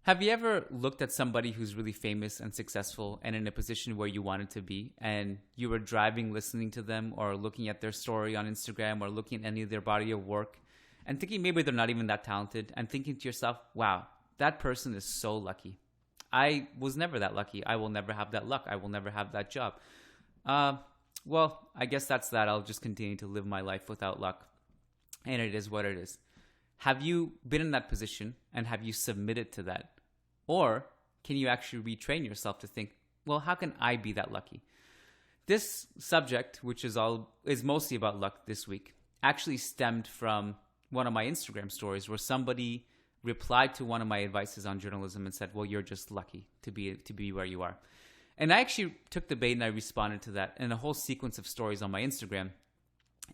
Have you ever looked at somebody who's really famous and successful and in a position where you wanted to be, and you were driving, listening to them, or looking at their story on Instagram, or looking at any of their body of work, and thinking maybe they're not even that talented, and thinking to yourself, wow, that person is so lucky. I was never that lucky. I will never have that luck. I will never have that job. Well, I guess that's that. I'll just continue to live my life without luck. And it is what it is. Have you been in that position, and have you submitted to that? Or can you actually retrain yourself to think, well, how can I be that lucky? This subject, which is mostly about luck this week, actually stemmed from one of my Instagram stories where somebody replied to one of my advices on journalism and said, well, you're just lucky to be where you are. And I actually took the bait and I responded to that in a whole sequence of stories on my Instagram.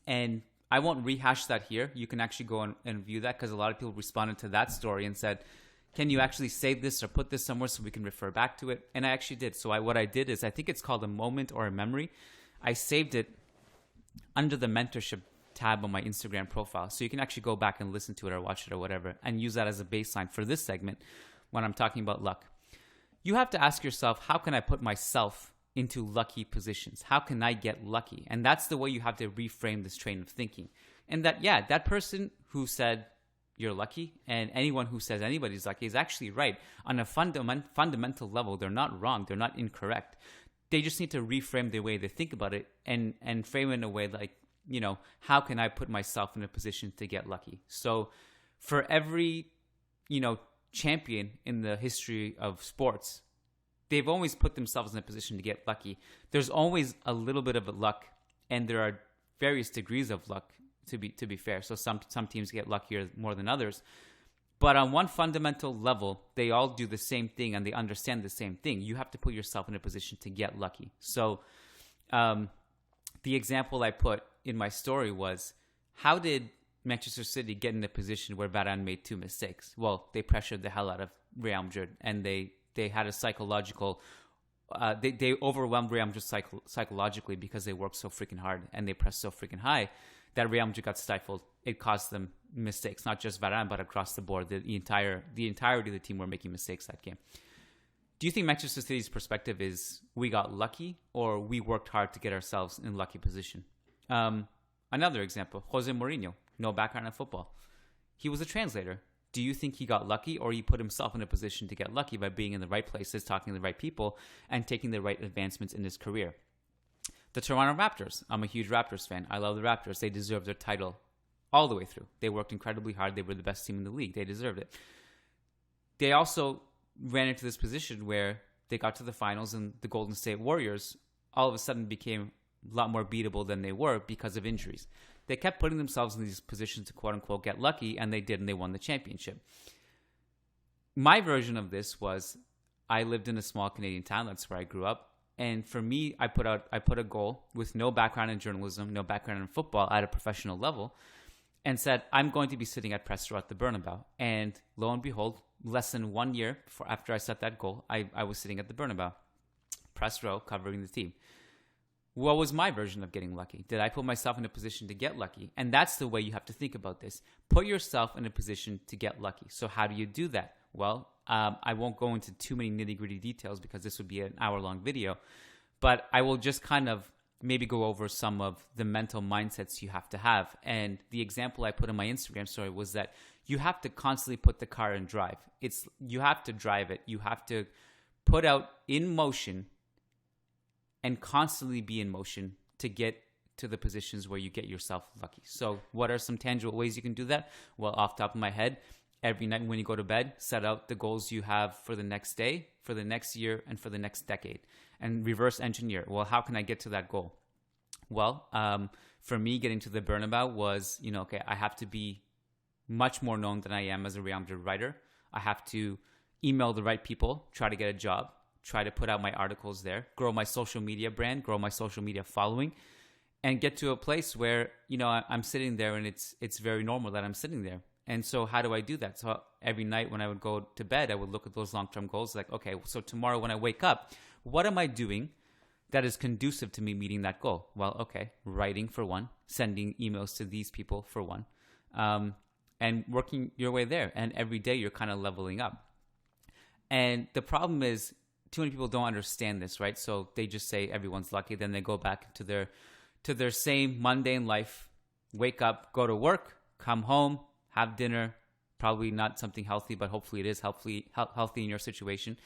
And I won't rehash that here. You can actually go and view that, because a lot of people responded to that story and said, can you actually save this or put this somewhere so we can refer back to it? And I actually did. So what I did is, I think it's called a moment or a memory. I saved it under the mentorship tab on my Instagram profile. So you can actually go back and listen to it or watch it or whatever, and use that as a baseline for this segment when I'm talking about luck. You have to ask yourself, how can I put myself into lucky positions? How can I get lucky? And that's the way you have to reframe this train of thinking. And that person who said you're lucky, and anyone who says anybody's lucky, is actually right. On a fundamental level, they're not wrong. They're not incorrect. They just need to reframe the way they think about it and frame it in a way like, how can I put myself in a position to get lucky? So for every, champion in the history of sports, they've always put themselves in a position to get lucky. There's always a little bit of luck, and there are various degrees of luck, to be fair. So some teams get luckier more than others. But on one fundamental level, they all do the same thing, and they understand the same thing. You have to put yourself in a position to get lucky. So the example I put in my story was, how did Manchester City get in a position where Varane made 2 mistakes? Well, they pressured the hell out of Real Madrid, and they had a psychological... they overwhelmed Real Madrid psychologically, because they worked so freaking hard and they pressed so freaking high that Real Madrid got stifled. It caused them mistakes, not just Varane, but across the board. The entirety of the team were making mistakes that game. Do you think Manchester City's perspective is we got lucky, or we worked hard to get ourselves in a lucky position? Another example, Jose Mourinho, no background in football. He was a translator. Do you think he got lucky, or he put himself in a position to get lucky by being in the right places, talking to the right people, and taking the right advancements in his career? The Toronto Raptors. I'm a huge Raptors fan. I love the Raptors. They deserve their title all the way through. They worked incredibly hard. They were the best team in the league. They deserved it. They also ran into this position where they got to the finals, and the Golden State Warriors all of a sudden became a lot more beatable than they were because of injuries. They kept putting themselves in these positions to quote-unquote get lucky, and they did, and they won the championship. My version of this was, I lived in a small Canadian town. That's where I grew up. And for me, I put a goal with no background in journalism, no background in football at a professional level, and said, I'm going to be sitting at press row at the Bernabeu. And lo and behold, less than 1 year after I set that goal, I was sitting at the Bernabeu, press row, covering the team. What was my version of getting lucky? Did I put myself in a position to get lucky? And that's the way you have to think about this. Put yourself in a position to get lucky. So how do you do that? Well, I won't go into too many nitty-gritty details, because this would be an hour-long video. But I will just kind of maybe go over some of the mental mindsets you have to have. And the example I put in my Instagram story was that you have to constantly put the car in drive. You have to drive it. You have to put out in motion and constantly be in motion to get to the positions where you get yourself lucky. So what are some tangible ways you can do that? Well, off the top of my head, every night when you go to bed, set out the goals you have for the next day, for the next year, and for the next decade, and reverse engineer. Well, how can I get to that goal? Well, for me, getting to the Bernabeu was, okay, I have to be much more known than I am as a Real Madrid writer. I have to email the right people, try to get a job, try to put out my articles there, grow my social media brand, grow my social media following, and get to a place where, I'm sitting there and it's very normal that I'm sitting there. And so how do I do that? So every night when I would go to bed, I would look at those long-term goals like, okay, so tomorrow when I wake up, what am I doing that is conducive to me meeting that goal? Well, okay, writing for one, sending emails to these people for one, and working your way there. And every day you're kind of leveling up. And the problem is too many people don't understand this, right? So they just say everyone's lucky. Then they go back to their same mundane life, wake up, go to work, come home, have dinner, probably not something healthy, but hopefully it is healthy in your situation,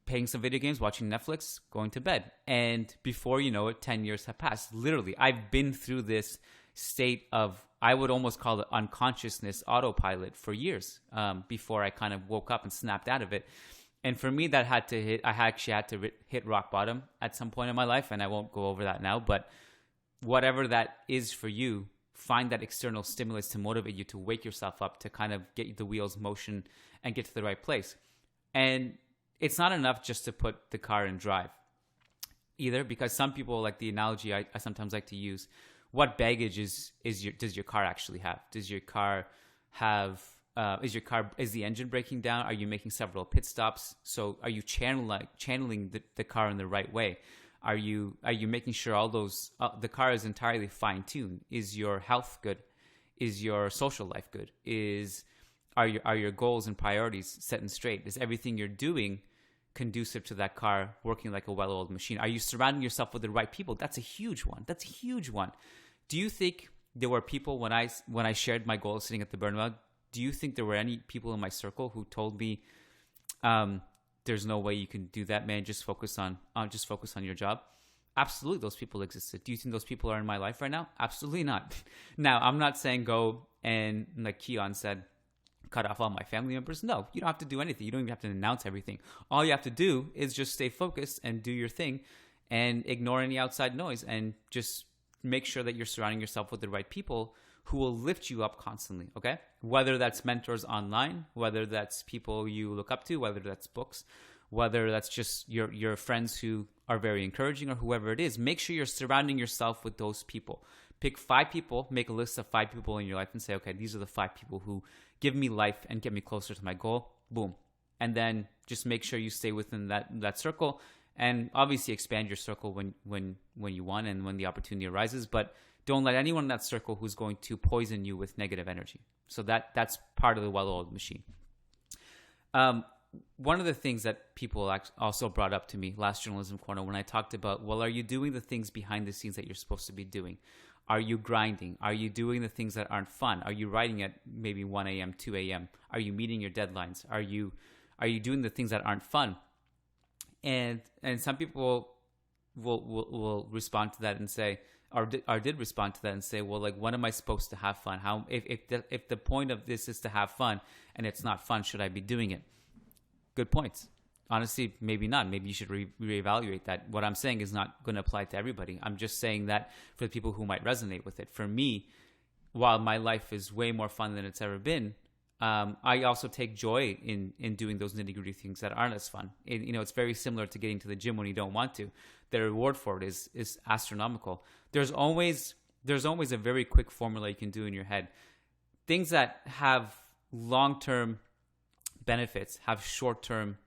playing some video games, watching Netflix, going to bed. And before you know it, 10 years have passed. Literally, I've been through this state of, I would almost call it unconsciousness autopilot for years before I kind of woke up and snapped out of it. And for me, that had to hit, I actually had to hit rock bottom at some point in my life, and I won't go over that now, but whatever that is for you, find that external stimulus to motivate you to wake yourself up, to kind of get the wheels in motion and get to the right place. And it's not enough just to put the car in drive either, because some people, like the analogy I sometimes like to use, what baggage does your car actually have? Does your car have, is the engine breaking down? Are you making several pit stops? So are you channeling the car in the right way? Are you making sure all those, the car is entirely fine tuned? Is your health good? Is your social life good? Are your goals and priorities set and straight? Is everything you're doing conducive to that car working like a well-oiled machine? Are you surrounding yourself with the right people? That's a huge one. Do you think there were people when I shared my goal sitting at the burnout? Do you think there were any people in my circle who told me, "There's no way you can do that, man. Just focus on your job"? Absolutely, those people existed. Do you think those people are in my life right now? Absolutely not. Now, I'm not saying go and, like Keon said, cut off all my family members. No, you don't have to do anything. You don't even have to announce everything. All you have to do is just stay focused and do your thing and ignore any outside noise, and just make sure that you're surrounding yourself with the right people who will lift you up constantly, okay? Whether that's mentors online, whether that's people you look up to, whether that's books, whether that's just your friends who are very encouraging, or whoever it is, make sure you're surrounding yourself with those people. Pick 5 people, make a list of 5 people in your life and say, okay, these are the 5 people who give me life and get me closer to my goal. Boom. And then just make sure you stay within that circle, and obviously expand your circle when you want and when the opportunity arises, but don't let anyone in that circle who's going to poison you with negative energy. So that's part of the well-oiled machine. One of the things that people also brought up to me last Journalism Corner, when I talked about, well, are you doing the things behind the scenes that you're supposed to be doing? Are you grinding? Are you doing the things that aren't fun? Are you writing at maybe 1 a.m., 2 a.m.? Are you meeting your deadlines? Are you doing the things that aren't fun? And some people will respond to that and say, or did respond to that and say, well, like, when am I supposed to have fun? How if the point of this is to have fun and it's not fun, should I be doing it? Good points. Honestly, maybe not. Maybe you should reevaluate that. What I'm saying is not going to apply to everybody. I'm just saying that for the people who might resonate with it. For me, while my life is way more fun than it's ever been, I also take joy in doing those nitty-gritty things that aren't as fun. It's very similar to getting to the gym when you don't want to. The reward for it is astronomical. There's always a very quick formula you can do in your head. Things that have long-term benefits have short-term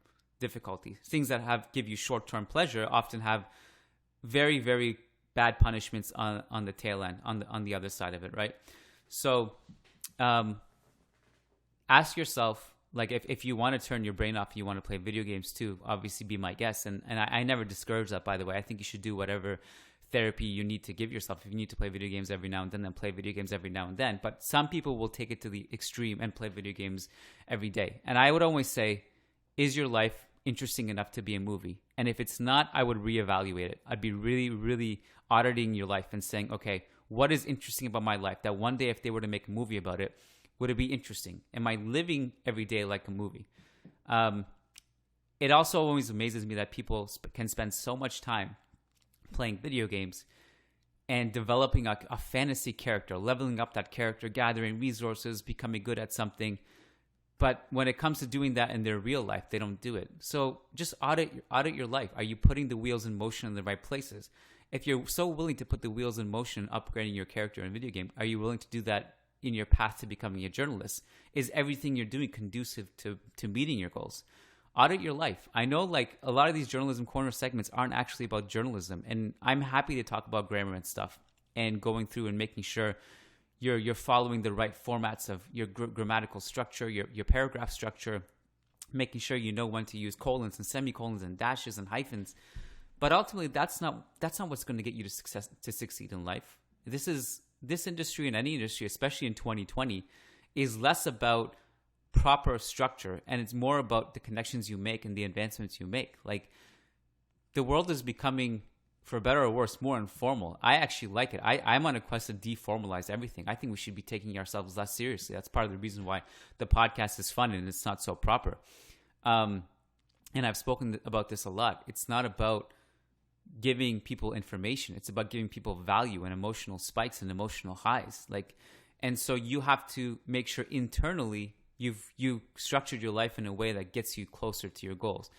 difficulties. Things that give you short-term pleasure often have very, very bad punishments on the tail end, on the other side of it, right? So ask yourself, like, if you want to turn your brain off, you want to play video games too, obviously be my guest. And I never discourage that, by the way. I think you should do whatever therapy you need to give yourself. If you need to play video games every now and then play video games every now and then. But some people will take it to the extreme and play video games every day. And I would always say, is your life interesting enough to be a movie? And if it's not, I would reevaluate it. I'd be really, really auditing your life and saying, okay, what is interesting about my life that one day if they were to make a movie about it, would it be interesting? Am I living every day like a movie? It also always amazes me that people can spend so much time playing video games and developing a fantasy character, leveling up that character, gathering resources, becoming good at something. But when it comes to doing that in their real life, they don't do it. So just audit your life. Are you putting the wheels in motion in the right places? If you're so willing to put the wheels in motion, upgrading your character in a video game, are you willing to do that in your path to becoming a journalist? Is everything you're doing conducive to meeting your goals? Audit your life. I know, like, a lot of these Journalism Corner segments aren't actually about journalism, and I'm happy to talk about grammar and stuff and going through and making sure you're following the right formats of your grammatical structure, your paragraph structure, making sure you know when to use colons and semicolons and dashes and hyphens. But ultimately, that's not what's going to get you to succeed in life. This industry and any industry, especially in 2020, is less about proper structure, and it's more about the connections you make and the advancements you make. Like, the world is becoming, for better or worse, more informal. I actually like it. I'm on a quest to deformalize everything. I think we should be taking ourselves less seriously. That's part of the reason why the podcast is fun and it's not so proper. And I've spoken about this a lot. It's not about giving people information. It's about giving people value and emotional spikes and emotional highs. And so you have to make sure internally you structured your life in a way that gets you closer to your goals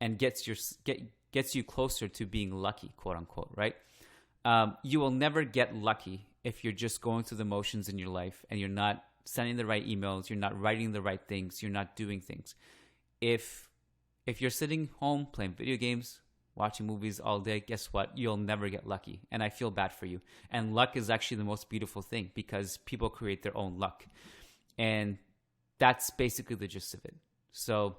and gets you closer to being lucky, quote unquote, right? You will never get lucky if you're just going through the motions in your life and you're not sending the right emails, you're not writing the right things, you're not doing things. If you're sitting home playing video games, watching movies all day, guess what? You'll never get lucky. And I feel bad for you. And luck is actually the most beautiful thing because people create their own luck. And that's basically the gist of it. So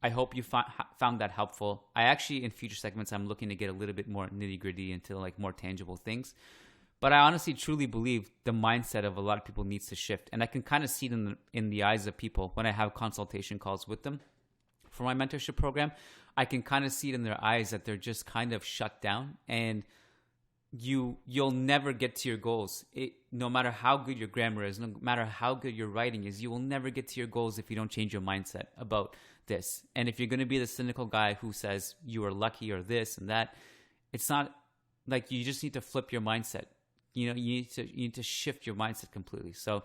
I hope you found that helpful. I actually, in future segments, I'm looking to get a little bit more nitty gritty into like more tangible things. But I honestly, truly believe the mindset of a lot of people needs to shift. And I can kind of see it in the eyes of people when I have consultation calls with them for my mentorship program. I can kind of see it in their eyes that they're just kind of shut down, and you'll never get to your goals. No matter how good your grammar is, no matter how good your writing is, you will never get to your goals if you don't change your mindset about this. And if you're going to be the cynical guy who says you are lucky or this and that, it's not like, you just need to flip your mindset. You need to shift your mindset completely. So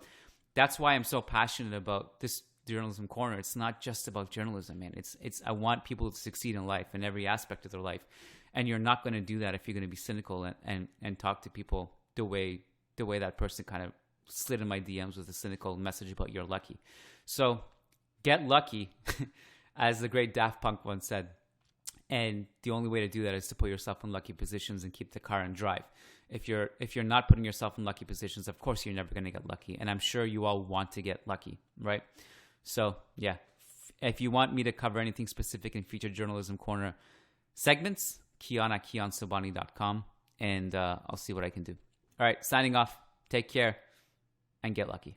that's why I'm so passionate about this Journalism Corner. It's not just about journalism, man. It's I want people to succeed in life, in every aspect of their life. And you're not going to do that if you're going to be cynical and talk to people the way that person kind of slid in my DMs with a cynical message about you're lucky. So get lucky, as the great Daft Punk once said. And the only way to do that is to put yourself in lucky positions and keep the car and drive. If you're not putting yourself in lucky positions, of course you're never going to get lucky. And I'm sure you all want to get lucky, right? So yeah, if you want me to cover anything specific in future Journalism Corner segments, kian@kiansobani.com, and I'll see what I can do. All right, signing off. Take care and get lucky.